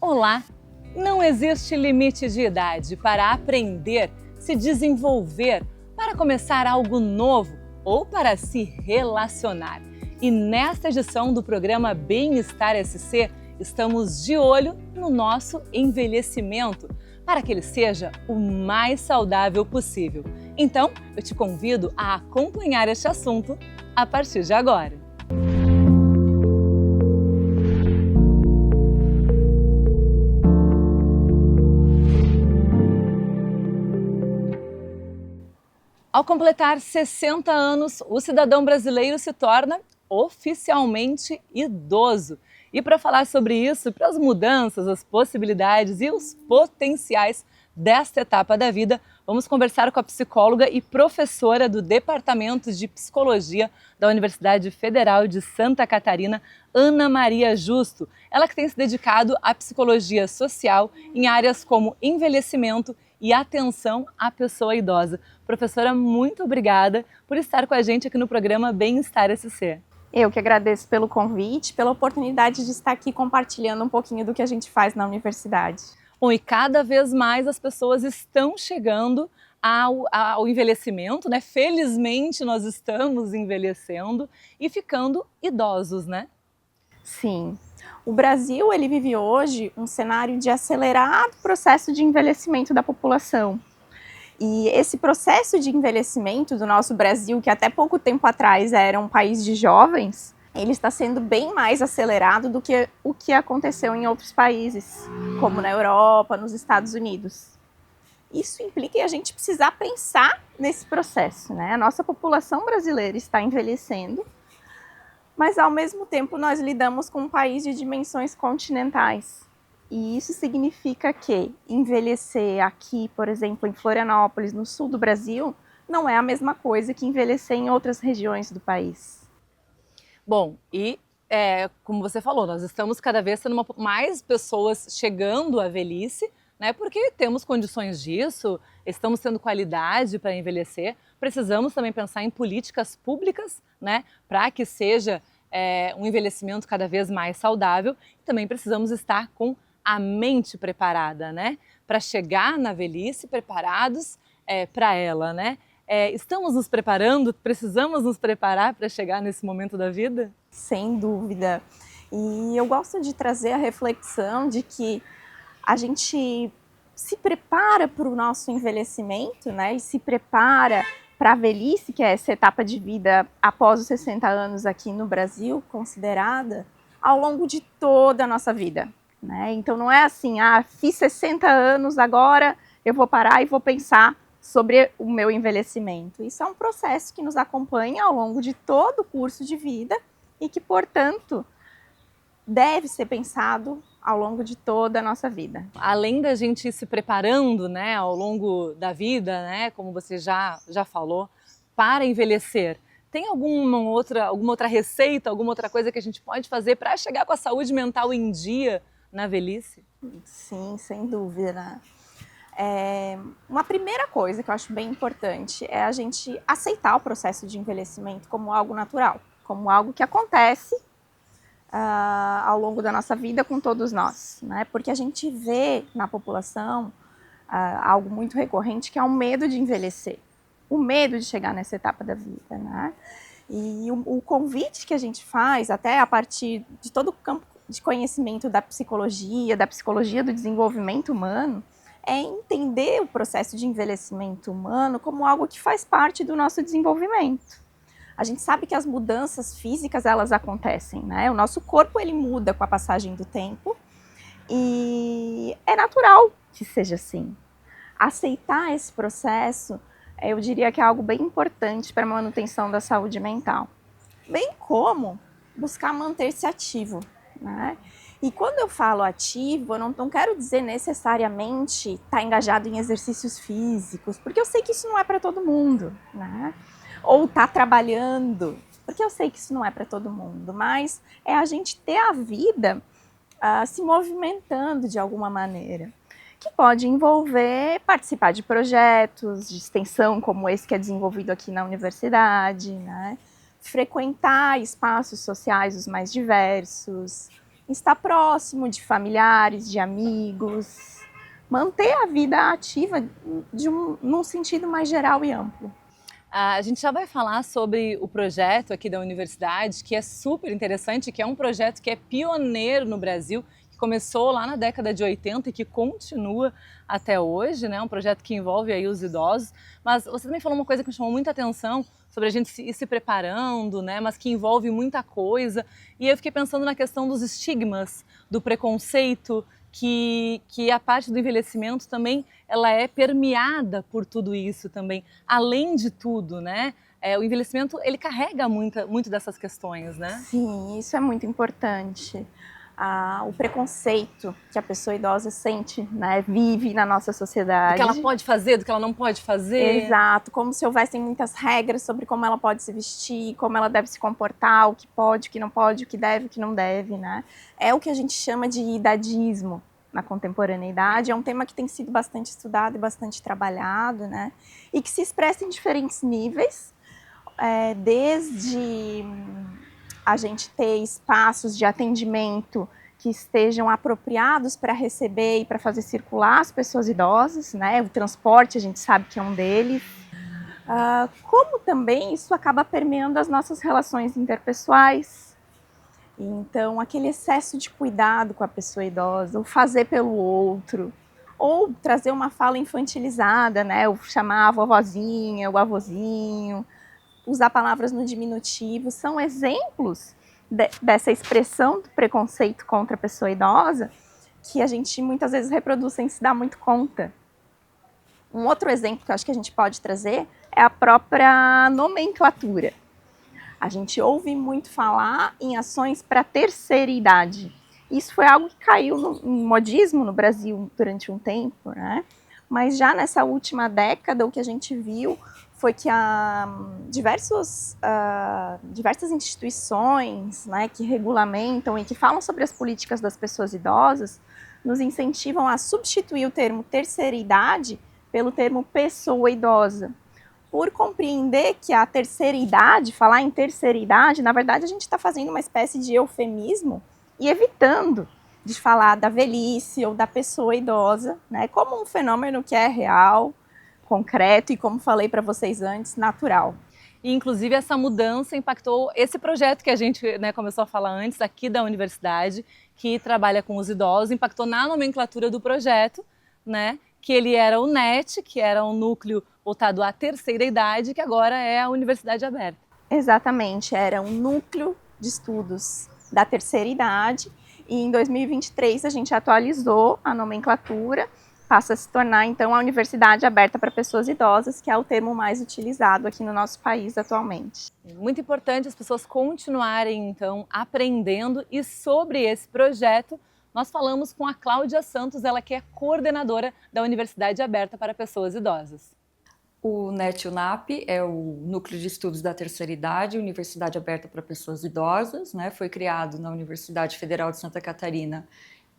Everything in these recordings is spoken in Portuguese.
Olá! Não existe limite de idade para aprender, se desenvolver, para começar algo novo ou para se relacionar. E nesta edição do programa Bem-Estar SC, estamos de olho no nosso envelhecimento, para que ele seja o mais saudável possível. Então, eu te convido a acompanhar este assunto a partir de agora. Ao completar 60 anos, o cidadão brasileiro se torna oficialmente idoso. E para falar sobre isso, para as mudanças, as possibilidades e os potenciais desta etapa da vida, vamos conversar com a psicóloga e professora do Departamento de Psicologia da Universidade Federal de Santa Catarina, Ana Maria Justo. Ela que tem se dedicado à psicologia social em áreas como envelhecimento e atenção à pessoa idosa. Professora, muito obrigada por estar com a gente aqui no programa Bem-Estar SC. Eu que agradeço pelo convite, pela oportunidade de estar aqui compartilhando um pouquinho do que a gente faz na universidade. Bom, e cada vez mais as pessoas estão chegando ao envelhecimento, né? Felizmente nós estamos envelhecendo e ficando idosos, né? Sim. O Brasil, ele vive hoje um cenário de acelerado processo de envelhecimento da população. E esse processo de envelhecimento do nosso Brasil, que até pouco tempo atrás era um país de jovens, ele está sendo bem mais acelerado do que o que aconteceu em outros países, como na Europa, nos Estados Unidos. Isso implica em a gente precisar pensar nesse processo, né? A nossa população brasileira está envelhecendo, mas ao mesmo tempo nós lidamos com um país de dimensões continentais. E isso significa que envelhecer aqui, por exemplo, em Florianópolis, no sul do Brasil, não é a mesma coisa que envelhecer em outras regiões do país. Bom, e como você falou, nós estamos cada vez tendo mais pessoas chegando à velhice, né? Porque temos condições disso, estamos tendo qualidade para envelhecer, precisamos também pensar em políticas públicas, né? Para que seja um envelhecimento cada vez mais saudável. E também precisamos estar com a mente preparada, né? Para chegar na velhice preparados para ela, né? Estamos nos preparando? Precisamos nos preparar para chegar nesse momento da vida? Sem dúvida. E eu gosto de trazer a reflexão de que a gente se prepara para o nosso envelhecimento, né? E se prepara para a velhice, que é essa etapa de vida após os 60 anos aqui no Brasil, considerada ao longo de toda a nossa vida. Né? Então não é assim, fiz 60 anos, agora eu vou parar e vou pensar sobre o meu envelhecimento. Isso é um processo que nos acompanha ao longo de todo o curso de vida e que, portanto, deve ser pensado ao longo de toda a nossa vida. Além da gente ir se preparando, né, ao longo da vida, né, como você já falou, para envelhecer, tem alguma outra receita, alguma outra coisa que a gente pode fazer para chegar com a saúde mental em dia na velhice? Sim, sem dúvida. Uma primeira coisa que eu acho bem importante é a gente aceitar o processo de envelhecimento como algo natural, como algo que acontece ao longo da nossa vida com todos nós, né? Porque a gente vê na população algo muito recorrente, que é o medo de envelhecer, o medo de chegar nessa etapa da vida, né? E o convite que a gente faz, até a partir de todo o campo de conhecimento da psicologia do desenvolvimento humano, é entender o processo de envelhecimento humano como algo que faz parte do nosso desenvolvimento. A gente sabe que as mudanças físicas, elas acontecem, né? O nosso corpo, ele muda com a passagem do tempo e é natural que seja assim. Aceitar esse processo, eu diria que é algo bem importante para a manutenção da saúde mental. Bem como buscar manter-se ativo. Né? E quando eu falo ativo, eu não quero dizer necessariamente estar engajado em exercícios físicos, porque eu sei que isso não é para todo mundo, né? Ou estar trabalhando, porque eu sei que isso não é para todo mundo, mas é a gente ter a vida se movimentando de alguma maneira, que pode envolver participar de projetos de extensão como esse que é desenvolvido aqui na universidade, né? Frequentar espaços sociais os mais diversos, estar próximo de familiares, de amigos, manter a vida ativa num sentido mais geral e amplo. A gente já vai falar sobre o projeto aqui da universidade, que é super interessante, que é um projeto que é pioneiro no Brasil, que começou lá na década de 80 e que continua até hoje, né? Um projeto que envolve aí os idosos. Mas você também falou uma coisa que me chamou muita atenção sobre a gente ir se preparando, né? Mas que envolve muita coisa. E eu fiquei pensando na questão dos estigmas, do preconceito, que a parte do envelhecimento também ela é permeada por tudo isso também, além de tudo, né? O envelhecimento ele carrega muito dessas questões, né? Sim, isso é muito importante. O preconceito que a pessoa idosa sente, né, vive na nossa Do que sociedade. ela pode fazer, do que ela não pode fazer. Exato, como se houvessem muitas regras sobre como ela pode se vestir, como ela deve se comportar, o que pode, o que não pode, o que deve, o que não deve, né? É o que a gente chama de idadismo na contemporaneidade, é um tema que tem sido bastante estudado e bastante trabalhado, né? E que se expressa em diferentes níveis, desde a gente ter espaços de atendimento que estejam apropriados para receber e para fazer circular as pessoas idosas, né? O transporte a gente sabe que é um deles. Como também isso acaba permeando as nossas relações interpessoais. Então, aquele excesso de cuidado com a pessoa idosa, o fazer pelo outro, ou trazer uma fala infantilizada, né? O chamar a vovozinha, o avôzinho, usar palavras no diminutivo, são exemplos dessa expressão do preconceito contra a pessoa idosa que a gente muitas vezes reproduz sem se dar muito conta. Um outro exemplo que eu acho que a gente pode trazer é a própria nomenclatura. A gente ouve muito falar em ações para a terceira idade. Isso foi algo que caiu no modismo no Brasil durante um tempo, né? Mas já nessa última década, o que a gente viu foi que diversas instituições, né, que regulamentam e que falam sobre as políticas das pessoas idosas nos incentivam a substituir o termo terceira idade pelo termo pessoa idosa, por compreender que a terceira idade, falar em terceira idade, na verdade a gente está fazendo uma espécie de eufemismo e evitando de falar da velhice ou da pessoa idosa, né, como um fenômeno que é real, concreto e, como falei para vocês antes, natural. E, inclusive, essa mudança impactou esse projeto que a gente, né, começou a falar antes, aqui da universidade, que trabalha com os idosos, impactou na nomenclatura do projeto, né, que ele era o NET, que era um núcleo voltado à terceira idade, que agora é a Universidade Aberta. Exatamente, era um núcleo de estudos da terceira idade, e em 2023 a gente atualizou a nomenclatura, passa a se tornar, então, a Universidade Aberta para Pessoas Idosas, que é o termo mais utilizado aqui no nosso país atualmente. Muito importante as pessoas continuarem, então, aprendendo. E sobre esse projeto, nós falamos com a Cláudia Santos, ela que é coordenadora da Universidade Aberta para Pessoas Idosas. O NET-UNAP é o Núcleo de Estudos da Terceira Idade, Universidade Aberta para Pessoas Idosas, né? Foi criado na Universidade Federal de Santa Catarina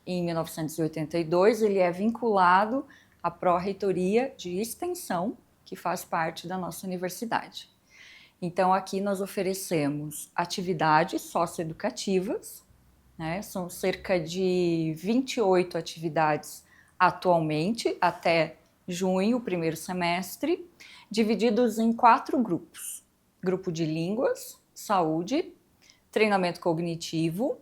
em 1982, ele é vinculado à Pró-Reitoria de Extensão, que faz parte da nossa universidade. Então, aqui nós oferecemos atividades socioeducativas, né? São cerca de 28 atividades atualmente, até junho, o primeiro semestre, divididos em 4 grupos. Grupo de línguas, saúde, treinamento cognitivo,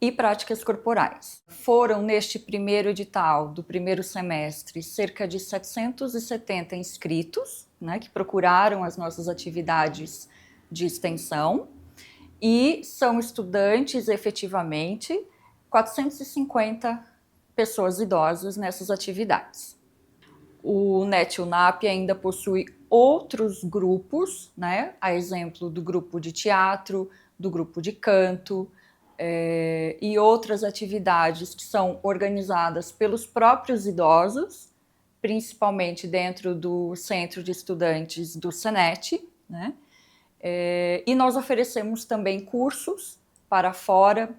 e práticas corporais. Foram neste primeiro edital do primeiro semestre cerca de 770 inscritos, né, que procuraram as nossas atividades de extensão, e são estudantes efetivamente 450 pessoas idosas nessas atividades. O NET-UNAP ainda possui outros grupos, né, a exemplo do grupo de teatro, do grupo de canto, e outras atividades que são organizadas pelos próprios idosos, principalmente dentro do Centro de Estudantes do SENET, né? E nós oferecemos também cursos para fora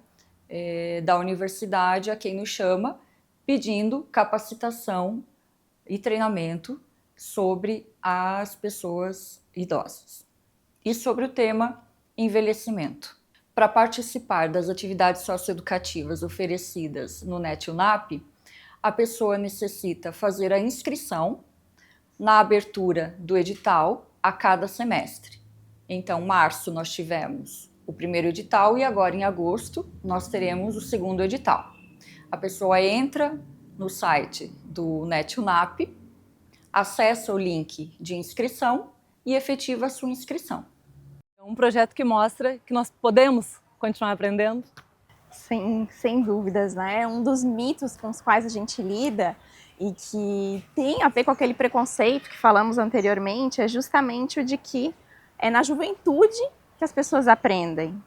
da universidade a quem nos chama, pedindo capacitação e treinamento sobre as pessoas idosas. E sobre o tema envelhecimento. Para participar das atividades socioeducativas oferecidas no NET-UNAP, a pessoa necessita fazer a inscrição na abertura do edital a cada semestre. Então, em março nós tivemos o primeiro edital e agora em agosto nós teremos o segundo edital. A pessoa entra no site do NET-UNAP, acessa o link de inscrição e efetiva a sua inscrição. É um projeto que mostra que nós podemos continuar aprendendo. Sem dúvidas, né? Um dos mitos com os quais a gente lida e que tem a ver com aquele preconceito que falamos anteriormente é justamente o de que é na juventude que as pessoas aprendem.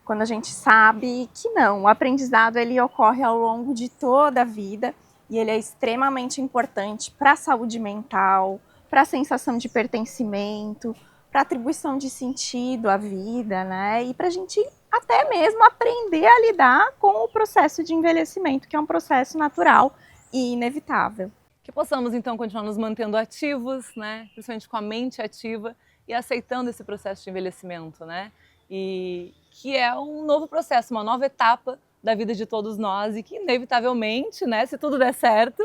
Quando a gente sabe que não, o aprendizado ele ocorre ao longo de toda a vida e ele é extremamente importante para a saúde mental, para a sensação de pertencimento, para a atribuição de sentido à vida, né? E para a gente até mesmo aprender a lidar com o processo de envelhecimento, que é um processo natural e inevitável. Que possamos então continuar nos mantendo ativos, né? Principalmente com a mente ativa e aceitando esse processo de envelhecimento, né? E que é um novo processo, uma nova etapa da vida de todos nós e que inevitavelmente, né, se tudo der certo,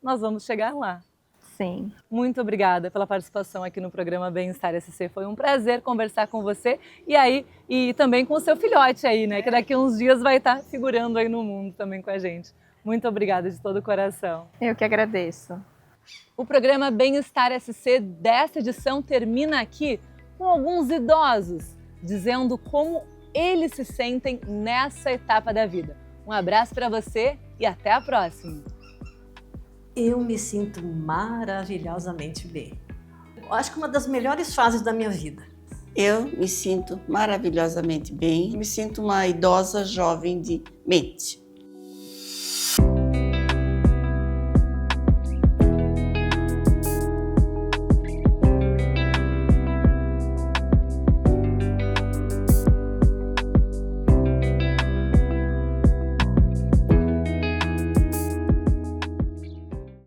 nós vamos chegar lá. Sim. Muito obrigada pela participação aqui no programa Bem-Estar SC. Foi um prazer conversar com você e também com o seu filhote aí, né? Que daqui a uns dias vai estar figurando aí no mundo também com a gente. Muito obrigada de todo o coração. Eu que agradeço. O programa Bem-Estar SC dessa edição termina aqui com alguns idosos dizendo como eles se sentem nessa etapa da vida. Um abraço para você e até a próxima! Eu me sinto maravilhosamente bem. Eu acho que uma das melhores fases da minha vida. Eu me sinto maravilhosamente bem. Me sinto uma idosa jovem de mente.